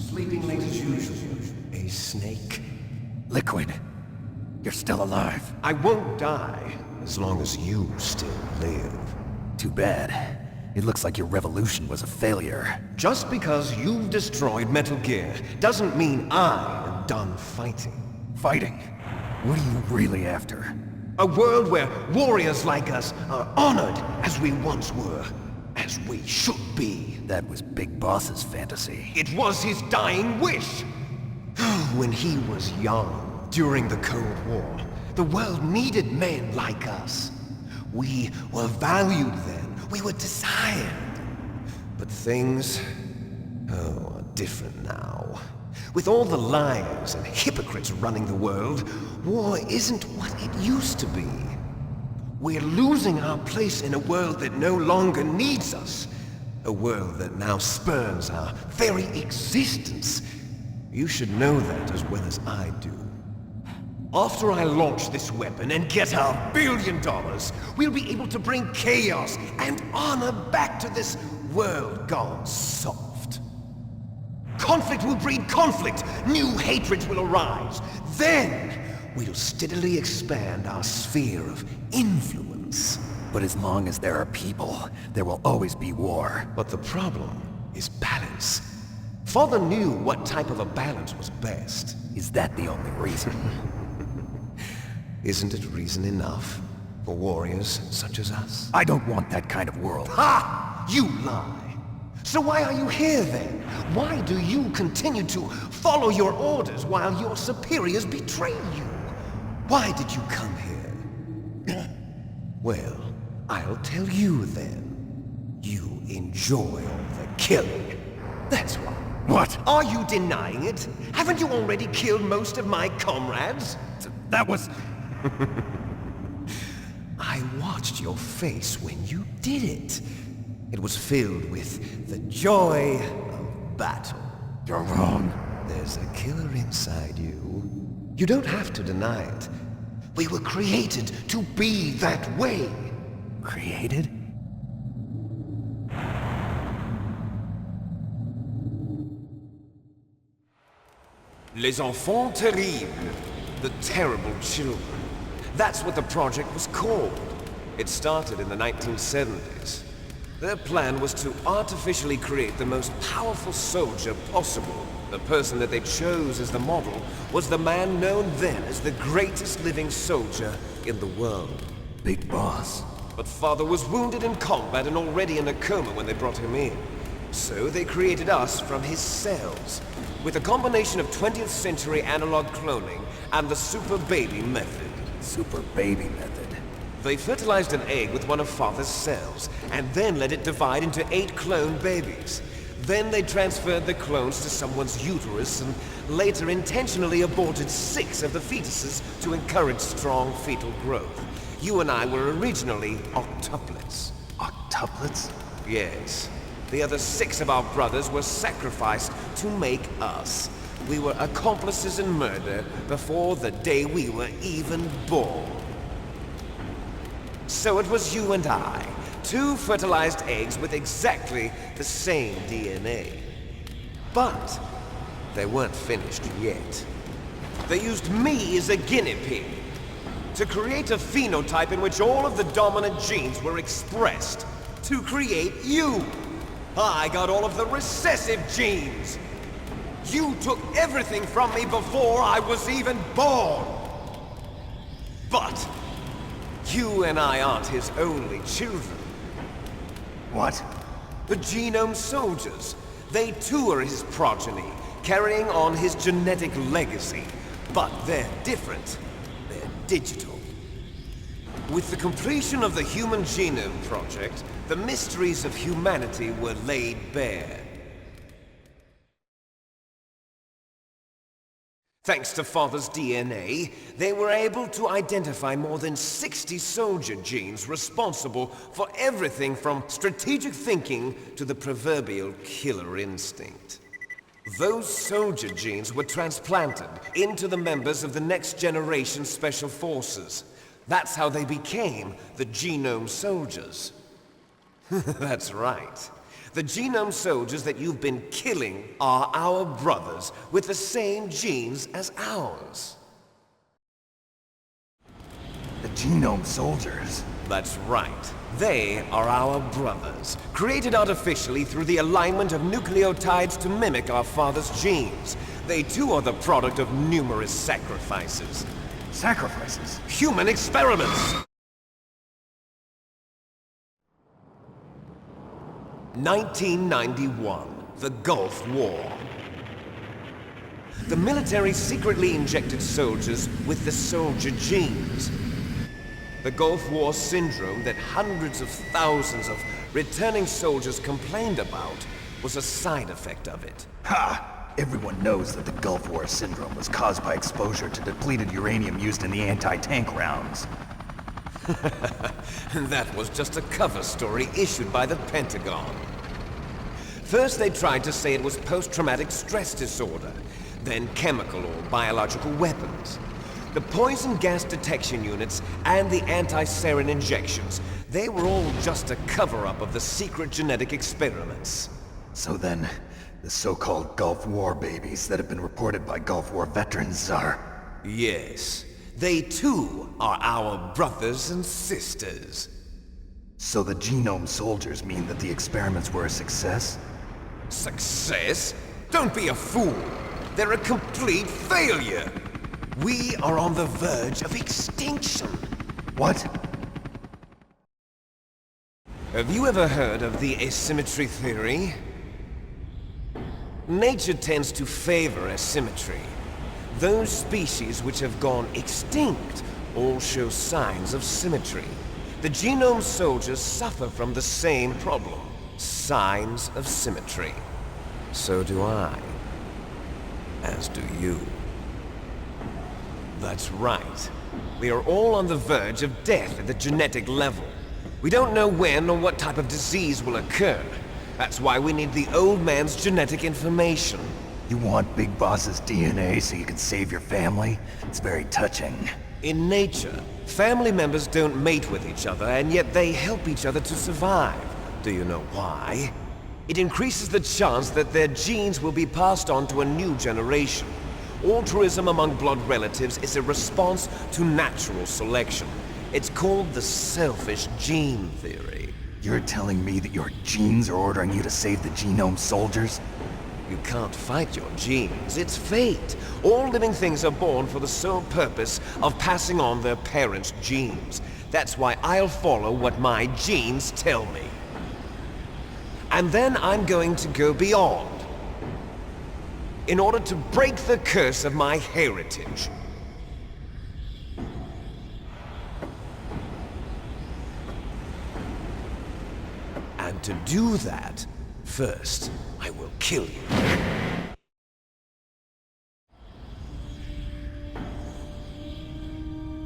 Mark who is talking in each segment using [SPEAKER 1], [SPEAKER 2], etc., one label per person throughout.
[SPEAKER 1] Sleeping late as usual. A snake.
[SPEAKER 2] Liquid, you're still alive.
[SPEAKER 1] I won't die as long as you still live.
[SPEAKER 2] Too bad. It looks like your revolution was a failure.
[SPEAKER 1] Just because you've destroyed Metal Gear doesn't mean I am done fighting.
[SPEAKER 2] Fighting? What are you really after?
[SPEAKER 1] A world where warriors like us are honored as we once were. As we should be.
[SPEAKER 2] That was Big Boss's fantasy.
[SPEAKER 1] It was his dying wish. When he was young, during the Cold War, the world needed men like us. We were valued then. We were desired. But things, are different now. With all the liars and hypocrites running the world, war isn't what it used to be. We're losing our place in a world that no longer needs us. A world that now spurns our very existence. You should know that as well as I do. After I launch this weapon and get our $1 billion, we'll be able to bring chaos and honor back to this world gone soft. Conflict will breed conflict. New hatreds will arise. Then, we'll steadily expand our sphere of influence.
[SPEAKER 2] But as long as there are people, there will always be war.
[SPEAKER 1] But the problem is balance. Father knew what type of a balance was best.
[SPEAKER 2] Is that the only reason?
[SPEAKER 1] Isn't it reason enough for warriors such as us?
[SPEAKER 2] I don't want that kind of world.
[SPEAKER 1] Ha! You lie! So why are you here then? Why do you continue to follow your orders while your superiors betray you? Why did you come here? Well, I'll tell you then. You enjoy all the killing. That's why.
[SPEAKER 2] What?
[SPEAKER 1] Are you denying it? Haven't you already killed most of my comrades?
[SPEAKER 2] That was...
[SPEAKER 1] I watched your face when you did it. It was filled with the joy of battle.
[SPEAKER 2] You're wrong.
[SPEAKER 1] There's a killer inside you. You don't have to deny it. We were created to be that way.
[SPEAKER 2] Created?
[SPEAKER 1] Les enfants terribles. The terrible children. That's what the project was called. It started in the 1970s. Their plan was to artificially create the most powerful soldier possible. The person that they chose as the model was the man known then as the greatest living soldier in the world.
[SPEAKER 2] Big Boss.
[SPEAKER 1] But Father was wounded in combat and already in a coma when they brought him in. So they created us from his cells, with a combination of 20th century analog cloning and the super baby method.
[SPEAKER 2] Super baby method.
[SPEAKER 1] They fertilized an egg with one of Father's cells, and then let it divide into 8 clone babies. Then they transferred the clones to someone's uterus and later intentionally aborted 6 of the fetuses to encourage strong fetal growth. You and I were originally octuplets.
[SPEAKER 2] Octuplets?
[SPEAKER 1] Yes. The other 6 of our brothers were sacrificed to make us. We were accomplices in murder before the day we were even born. So it was you and I, 2 fertilized eggs with exactly the same DNA. But they weren't finished yet. They used me as a guinea pig to create a phenotype in which all of the dominant genes were expressed to create you. I got all of the recessive genes. You took everything from me before I was even born. But you and I aren't his only children.
[SPEAKER 2] What?
[SPEAKER 1] The genome soldiers. They too are his progeny, carrying on his genetic legacy. But they're different. They're digital. With the completion of the Human Genome Project, the mysteries of humanity were laid bare. Thanks to Father's DNA, they were able to identify more than 60 soldier genes responsible for everything from strategic thinking to the proverbial killer instinct. Those soldier genes were transplanted into the members of the next generation special forces. That's how they became the genome soldiers. That's right. The genome soldiers that you've been killing are our brothers with the same genes as ours.
[SPEAKER 2] The genome soldiers?
[SPEAKER 1] That's right. They are our brothers, created artificially through the alignment of nucleotides to mimic our father's genes. They too are the product of numerous sacrifices.
[SPEAKER 2] Sacrifices?
[SPEAKER 1] Human experiments! 1991, the Gulf War. The military secretly injected soldiers with the soldier genes. The Gulf War syndrome that hundreds of thousands of returning soldiers complained about was a side effect of it.
[SPEAKER 2] Ha! Everyone knows that the Gulf War syndrome was caused by exposure to depleted uranium used in the anti-tank rounds.
[SPEAKER 1] That was just a cover story issued by the Pentagon. First they tried to say it was post-traumatic stress disorder, then chemical or biological weapons. The poison gas detection units and the anti-sarin injections, they were all just a cover-up of the secret genetic experiments.
[SPEAKER 2] So then, the so-called Gulf War babies that have been reported by Gulf War veterans are...
[SPEAKER 1] Yes, they too are our brothers and sisters.
[SPEAKER 2] So the genome soldiers mean that the experiments were a success?
[SPEAKER 1] Success? Don't be a fool! They're a complete failure! We are on the verge of extinction.
[SPEAKER 2] What?
[SPEAKER 1] Have you ever heard of the asymmetry theory? Nature tends to favor asymmetry. Those species which have gone extinct all show signs of symmetry. The genome soldiers suffer from the same problem. Signs of symmetry. So do I. As do you. That's right. We are all on the verge of death at the genetic level. We don't know when or what type of disease will occur. That's why we need the old man's genetic information.
[SPEAKER 2] You want Big Boss's DNA so you can save your family? It's very touching.
[SPEAKER 1] In nature, family members don't mate with each other, and yet they help each other to survive. Do you know why? It increases the chance that their genes will be passed on to a new generation. Altruism among blood relatives is a response to natural selection. It's called the selfish gene theory.
[SPEAKER 2] You're telling me that your genes are ordering you to save the genome soldiers?
[SPEAKER 1] You can't fight your genes. It's fate. All living things are born for the sole purpose of passing on their parents' genes. That's why I'll follow what my genes tell me. And then I'm going to go beyond. In order to break the curse of my heritage. And to do that, first, I will kill you.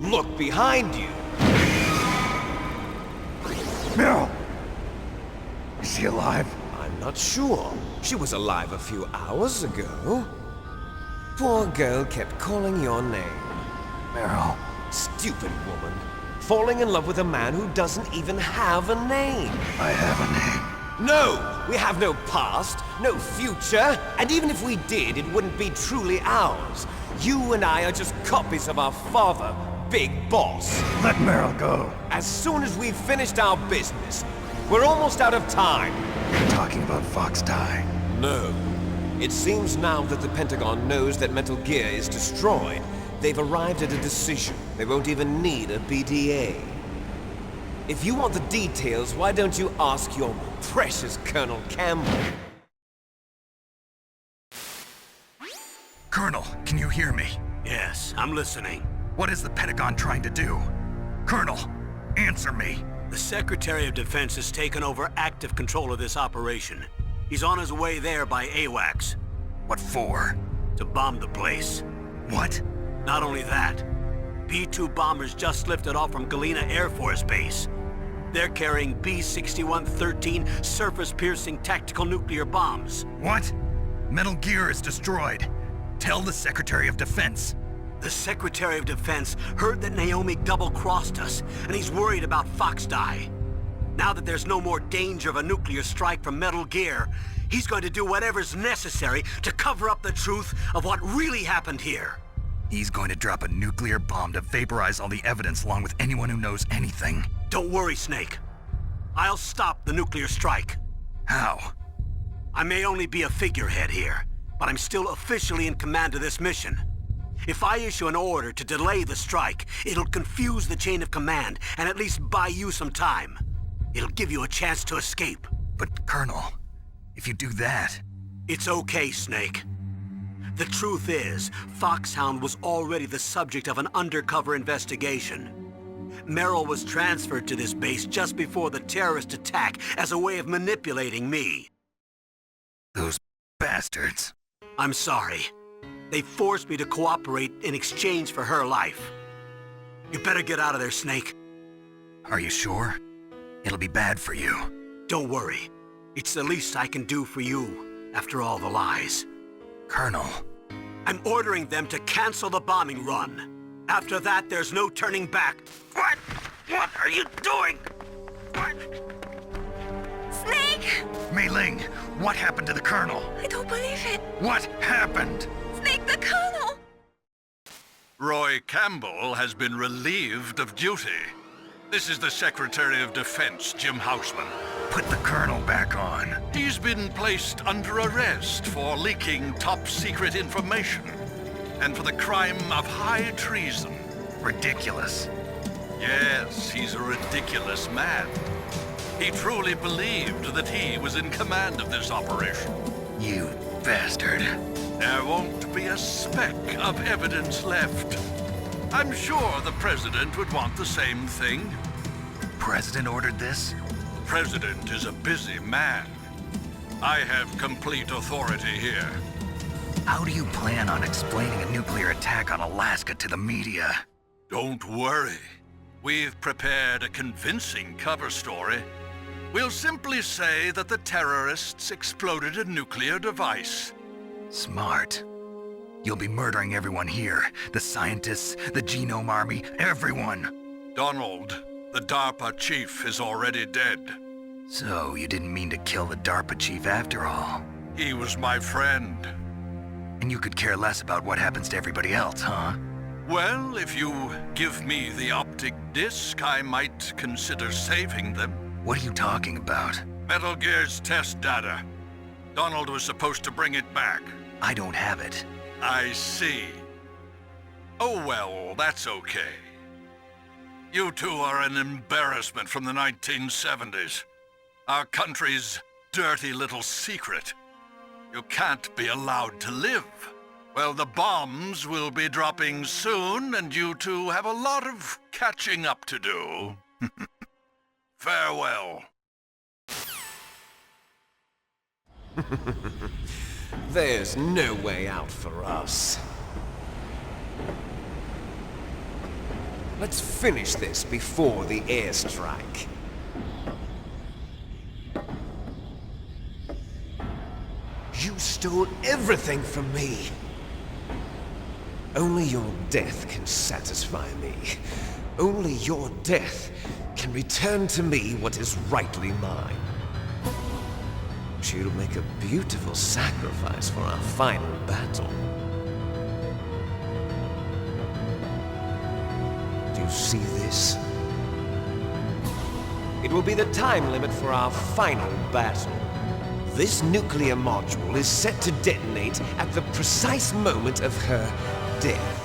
[SPEAKER 1] Look behind you!
[SPEAKER 2] Meryl! Is she alive?
[SPEAKER 1] I'm not sure. She was alive a few hours ago. Poor girl kept calling your name.
[SPEAKER 2] Meryl.
[SPEAKER 1] Stupid woman. Falling in love with a man who doesn't even have a name.
[SPEAKER 2] I have a name.
[SPEAKER 1] No! We have no past, no future, and even if we did, it wouldn't be truly ours. You and I are just copies of our father, Big Boss.
[SPEAKER 2] Let Meryl go.
[SPEAKER 1] As soon as we've finished our business, we're almost out of time.
[SPEAKER 2] You're talking about Fox Die.
[SPEAKER 1] No. It seems now that the Pentagon knows that Metal Gear is destroyed. They've arrived at a decision. They won't even need a BDA. If you want the details, why don't you ask your precious Colonel Campbell?
[SPEAKER 3] Colonel, can you hear me?
[SPEAKER 4] Yes, I'm listening.
[SPEAKER 3] What is the Pentagon trying to do? Colonel, answer me.
[SPEAKER 4] The Secretary of Defense has taken over active control of this operation. He's on his way there by AWACS.
[SPEAKER 3] What for?
[SPEAKER 4] To bomb the place.
[SPEAKER 3] What?
[SPEAKER 4] Not only that, B-2 bombers just lifted off from Galena Air Force Base. They're carrying B-6113 surface-piercing tactical nuclear bombs.
[SPEAKER 3] What? Metal Gear is destroyed. Tell the Secretary of Defense.
[SPEAKER 4] The Secretary of Defense heard that Naomi double-crossed us, and he's worried about Fox Die. Now that there's no more danger of a nuclear strike from Metal Gear, he's going to do whatever's necessary to cover up the truth of what really happened here.
[SPEAKER 3] He's going to drop a nuclear bomb to vaporize all the evidence along with anyone who knows anything.
[SPEAKER 4] Don't worry, Snake. I'll stop the nuclear strike.
[SPEAKER 3] How?
[SPEAKER 4] I may only be a figurehead here, but I'm still officially in command of this mission. If I issue an order to delay the strike, it'll confuse the chain of command and at least buy you some time. It'll give you a chance to escape.
[SPEAKER 3] But, Colonel, if you do that...
[SPEAKER 4] It's okay, Snake. The truth is, Foxhound was already the subject of an undercover investigation. Merrill was transferred to this base just before the terrorist attack as a way of manipulating me.
[SPEAKER 3] Those bastards.
[SPEAKER 4] I'm sorry. They forced me to cooperate in exchange for her life. You better get out of there, Snake.
[SPEAKER 3] Are you sure? It'll be bad for you.
[SPEAKER 4] Don't worry. It's the least I can do for you, after all the lies.
[SPEAKER 3] Colonel.
[SPEAKER 4] I'm ordering them to cancel the bombing run. After that, there's no turning back. What? What are you doing? What?
[SPEAKER 5] Snake!
[SPEAKER 3] Mei Ling, what happened to the Colonel?
[SPEAKER 5] I don't believe it.
[SPEAKER 3] What happened?
[SPEAKER 5] Snake, the Colonel!
[SPEAKER 6] Roy Campbell has been relieved of duty. This is the Secretary of Defense, Jim Houseman.
[SPEAKER 3] Put the Colonel back on.
[SPEAKER 6] He's been placed under arrest for leaking top-secret information and for the crime of high treason.
[SPEAKER 3] Ridiculous.
[SPEAKER 6] Yes, he's a ridiculous man. He truly believed that he was in command of this operation.
[SPEAKER 3] You bastard.
[SPEAKER 6] There won't be a speck of evidence left. I'm sure the President would want the same thing.
[SPEAKER 3] President ordered this?
[SPEAKER 6] President is a busy man. I have complete authority here.
[SPEAKER 3] How do you plan on explaining a nuclear attack on Alaska to the media?
[SPEAKER 6] Don't worry. We've prepared a convincing cover story. We'll simply say that the terrorists exploded a nuclear device.
[SPEAKER 3] Smart. You'll be murdering everyone here. The scientists, the Genome Army, everyone.
[SPEAKER 6] Donald, the DARPA chief, is already dead.
[SPEAKER 3] So, you didn't mean to kill the DARPA chief after all.
[SPEAKER 6] He was my friend.
[SPEAKER 3] And you could care less about what happens to everybody else, huh?
[SPEAKER 6] Well, if you give me the optic disc, I might consider saving them.
[SPEAKER 3] What are you talking about?
[SPEAKER 6] Metal Gear's test data. Donald was supposed to bring it back.
[SPEAKER 3] I don't have it.
[SPEAKER 6] I see. Oh well, that's okay. You two are an embarrassment from the 1970s. Our country's dirty little secret. You can't be allowed to live. Well, the bombs will be dropping soon, and you two have a lot of catching up to do. Farewell.
[SPEAKER 1] There's no way out for us. Let's finish this before the airstrike. You stole everything from me. Only your death can satisfy me. Only your death can return to me what is rightly mine. She'll make a beautiful sacrifice for our final battle. Do you see this? It will be the time limit for our final battle. This nuclear module is set to detonate at the precise moment of her death.